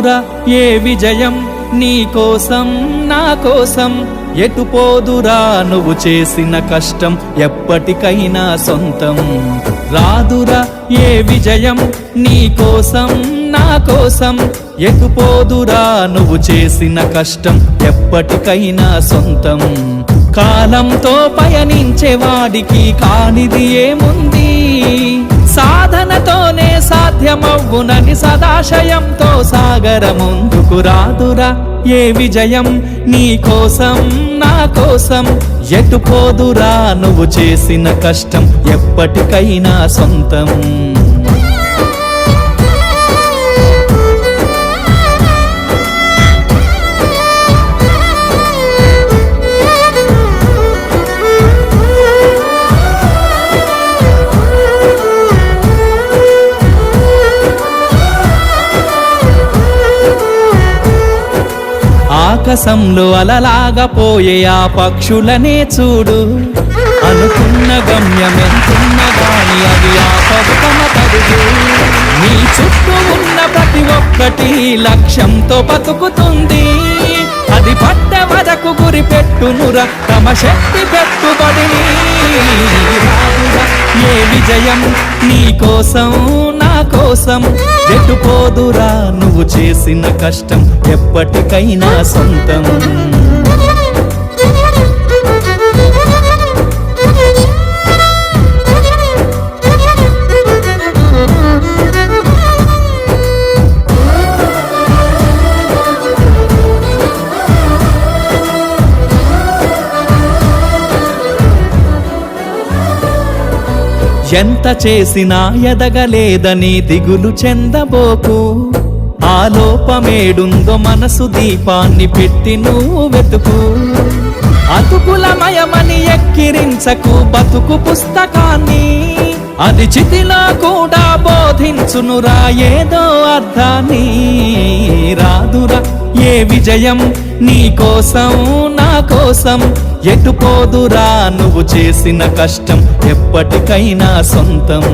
రాదురా ఏ విజయం నీ కోసం నా కోసం, ఎటు పోదురా నువ్వు చేసిన కష్టం ఎప్పటికైనా సొంతం. రాదురా ఏ విజయం నీ కోసం నా కోసం, ఎటు పోదురా నువ్వు చేసిన కష్టం ఎప్పటికైనా సొంతం. కాలంతో పయనించే వాడికి కానిది ఏముంది, సాధనతోనే సాధ్యమవ్వునని సదాశయంతో సాగర ముందుకు. రాదురా ఏ విజయం నీ కోసం నా కోసం, ఎటు పోదురా నువ్వు చేసిన కష్టం ఎప్పటికైనా సొంతం. ఆకాశంలో అలలాగా పోయే ఆ పక్షులనే చూడు, అనుకున్న గమ్యమెంతున్న గాని అవి ఆపవు తమ పరుగు. నీ చుట్టూ ఉన్న ప్రతి ఒక్కటి లక్ష్యంతో బతుకుతుంది, అది పడ్డ వరకు గురి పెట్టునురా తమ శక్తి పెట్టుబడిని. ఏ విజయం నీ కోసం నా కోసం, ఎటు పోదురా నువ్వు చేసిన కష్టం ఎప్పటికైనా సొంతం. ఎంత చేసినా ఎదగలేదని దిగులు చెందబోకు, ఆ లోపమేడుందో మనసు దీపాన్ని పెట్టి నువ్వు వెతుకు. అతుకులమయమని ఎక్కిరించకు బతుకు పుస్తకాన్ని, అది చితిలో కూడా బోధించునురా ఏదో అర్థాన్ని. రాదురా ఏ విజయం నీ కోసం నా కోసం, ఎటు పోదురా నువ్వు చేసిన కష్టం ఎప్పటికైనా సొంతం.